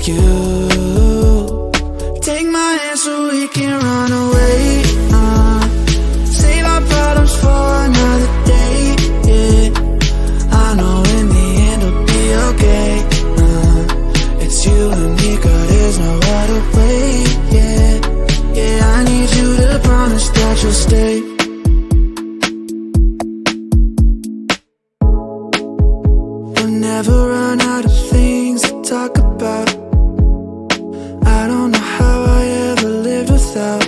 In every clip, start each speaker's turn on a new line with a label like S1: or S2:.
S1: you. Take my hand so we can run away. Save our problems for another day. Yeah, I know in the end it'll be okay. It's you and me, girl, there's no other way. Yeah, yeah, I need you to promise that you'll stay. We'll never run out of things to talk about. I don't know how I ever lived without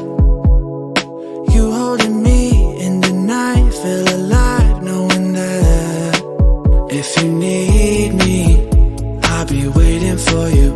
S1: you holding me in the night. Feel alive knowing that if you need me, I'll be waiting for you.